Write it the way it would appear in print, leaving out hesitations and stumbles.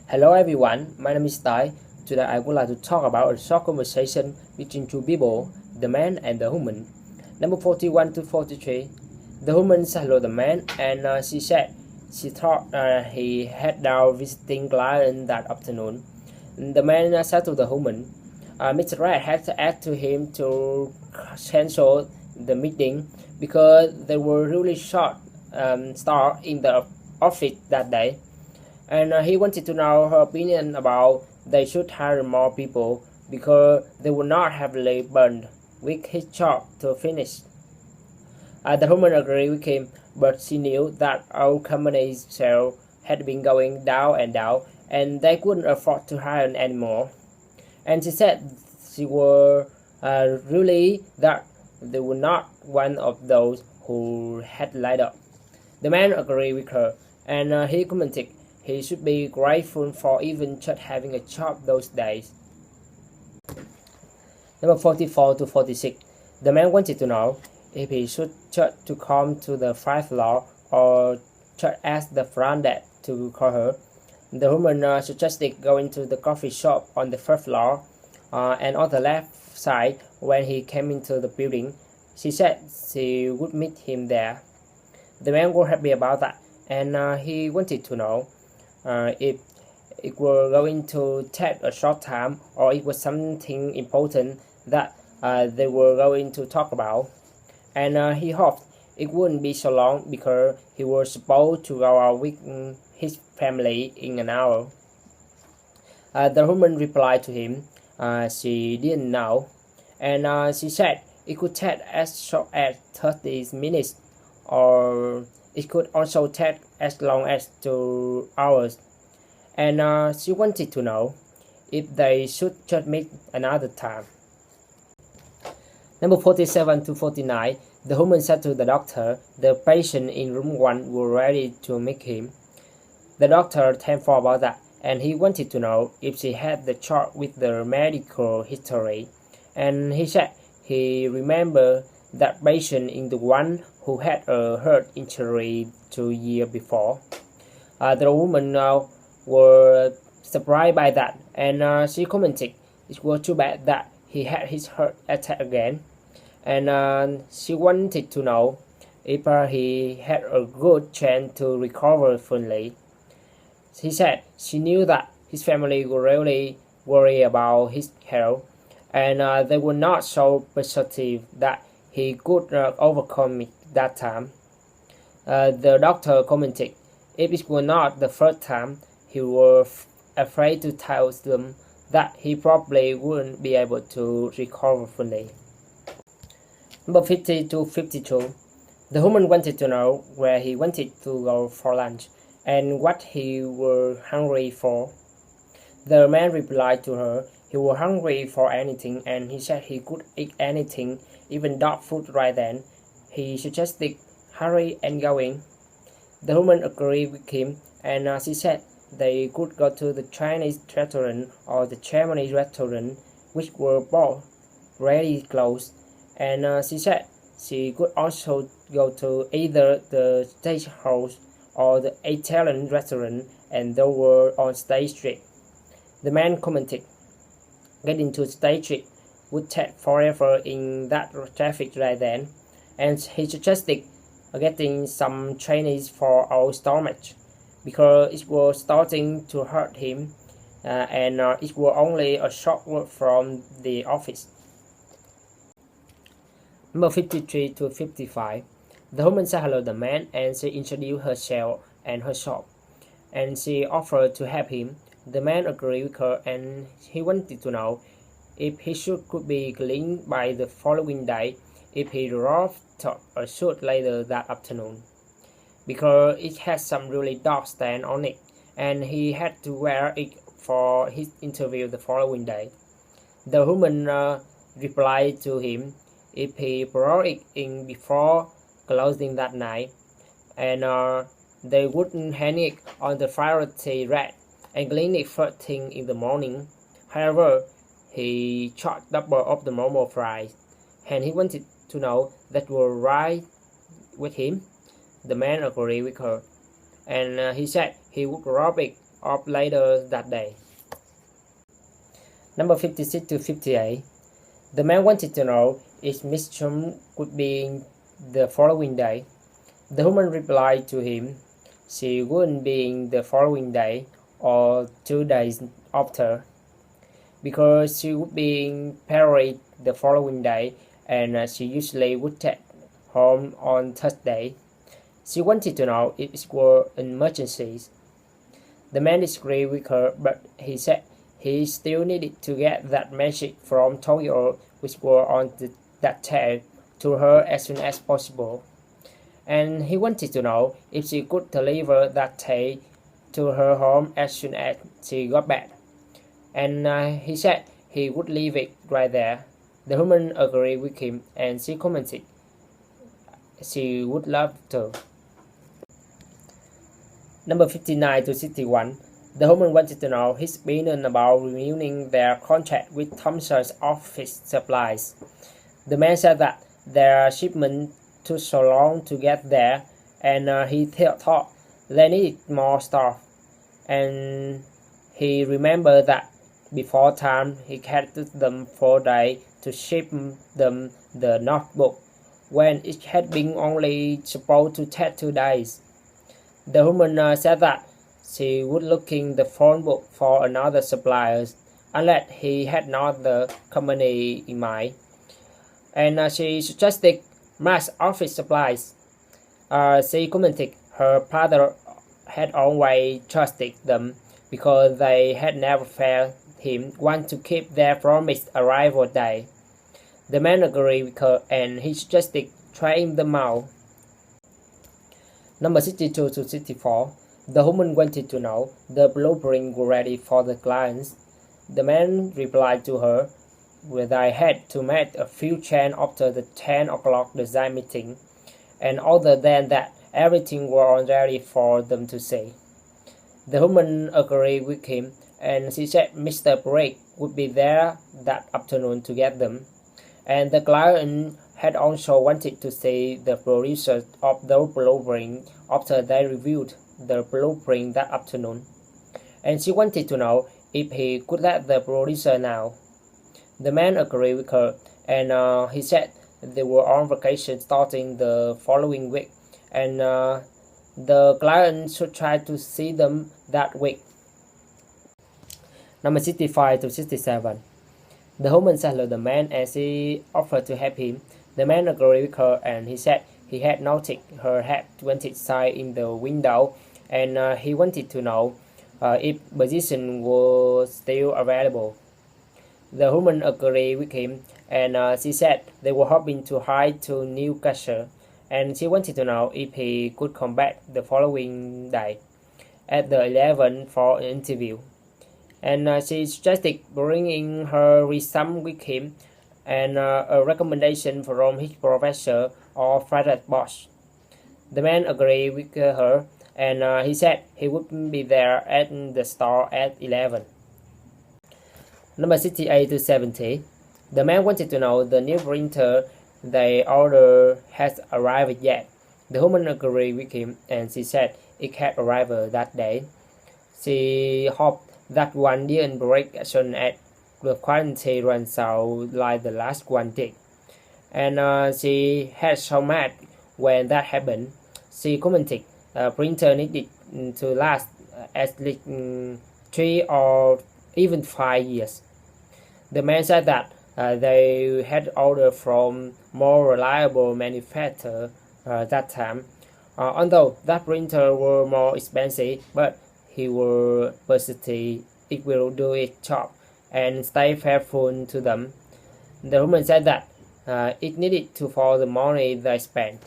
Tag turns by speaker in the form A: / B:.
A: Hello everyone, my name is Tai. Today I would like to talk about a short conversation between two people, the man and the woman. Number 41 to 43. The woman said hello the man and she said she thought he had down visiting client that afternoon. The man said to the woman, Mr. Red had asked to him to cancel the meeting because they were really short staff in the office that day. And he wanted to know her opinion about they should hire more people because they would not have labored with his job to finish. The woman agreed with him, but she knew that our company's sales had been going down, and they couldn't afford to hire anymore. And she said she was really that they were not one of those who had lied up. The man agreed with her, and he commented he should be grateful for even just having a job those days. Number 44 to 46. The man wanted to know if he should just to come to the 5th floor or just ask the front desk to call her. The woman suggested going to the coffee shop on the 1st floor and on the left side when he came into the building. She said she would meet him there. The man was happy about that, and he wanted to know if it were going to take a short time or it was something important that they were going to talk about. And he hoped it wouldn't be so long because he was supposed to go out with his family in an hour. The woman replied to him she didn't know, and she said it could take as short as 30 minutes or it could also take as long as 2 hours, and she wanted to know if they should just meet another time. Number 47 to 49. The woman said to the doctor the patient in room 1 were ready to meet him. The doctor thanked about that, and he wanted to know if she had the chart with the medical history, and he said he remembered that patient in the one who had a heart injury 2 years before. The woman were surprised by that, and she commented it was too bad that he had his heart attack again, and she wanted to know if he had a good chance to recover fully. She said she knew that his family were really worried about his health, and they were not so positive that he could overcome it that time. The doctor commented if it were not the first time, he was afraid to tell them that he probably wouldn't be able to recover fully. Number 50 to 52. The woman wanted to know where he wanted to go for lunch and what he were hungry for. The man replied to her he was hungry for anything, and he said he could eat anything, even dog food right then. He suggested hurry and going. The woman agreed with him, and she said they could go to the Chinese restaurant or the Japanese restaurant, which were both really close, and she said she could also go to either the steakhouse or the Italian restaurant, and they were on State Street. The man commented getting to State Street would take forever in that traffic right then, and he suggested getting some Chinese for our stomach because it was starting to hurt him, and it was only a short walk from the office. Number 53 to 55. The woman said hello to the man, and she introduced herself and her shop, and she offered to help him. The man agreed with her, and he wanted to know if his shoe could be cleaned by the following day if he drove a suit later that afternoon, because it had some really dark stain on it, and he had to wear it for his interview the following day. The woman replied to him if he brought it in before closing that night, and they wouldn't hang it on the priority rack and clean it first thing in the morning. However, he charged double of the normal price, and he wanted to know that were right with him. The man agreed with her, and he said he would rob it of later that day. Number 56 to 58. The man wanted to know if Miss Chum would be in the following day. The woman replied to him, she wouldn't be in the following day or 2 days after, because she would be in Paris the following day, and she usually would take home on Thursday. She wanted to know if it were an emergency. The man disagreed with her, but he said he still needed to get that message from Tokyo, which were on that day, to her as soon as possible. And he wanted to know if she could deliver that tea to her home as soon as she got back. And he said he would leave it right there. The woman agreed with him, and she commented she would love to. Number 59 to 61. The woman wanted to know his opinion about renewing their contract with Thompson's office supplies. The man said that their shipment took so long to get there, and he thought they needed more stuff. And he remembered that before time he had took them 4 days to ship them the notebook, when it had been only supposed to take 2 days. The woman said that she would looking the phone book for another supplier, unless he had not the company in mind. And she suggested mass office supplies. She commented her father had always trusted them because they had never failed him want to keep their promised arrival day. The man agreed with her, and he suggested trying them out. Number 62 to 64. The woman wanted to know the blueprint were ready for the clients. The man replied to her, "Well, I had to make a few changes after the 10 o'clock design meeting, and other than that, everything was all ready for them to see." The woman agreed with him, and she said Mr. Blake would be there that afternoon to get them, and the client had also wanted to see the producer of the blueprint after they reviewed the blueprint that afternoon, and she wanted to know if he could let the producer know. The man agreed with her, and he said they were on vacation starting the following week, and the client should try to see them that week. Number 65 to 67. The woman saluted the man, and she offered to help him. The man agreed with her, and he said he had noticed her had 20 signs in the window, and he wanted to know if position was still available. The woman agreed with him, and she said they were hoping to hire to Newcastle, and she wanted to know if he could come back the following day at the 11 for an interview. And she suggested bringing her resume with him, and a recommendation from his professor or favorite boss. The man agreed with her, and he said he would be there at the store at 11. Number 68 to 70. The man wanted to know the new printer they ordered has arrived yet. The woman agreed with him, and she said it had arrived that day. She hoped that one didn't break as soon as the quantity runs out like the last one did. And she had so mad when that happened. She commented the printer needed to last at least 3 or even 5 years. The man said that they had ordered from more reliable manufacturer that time, although that printer were more expensive, but he will persist it will do its job and stay faithful to them. The woman said that it needed to for the money they spent.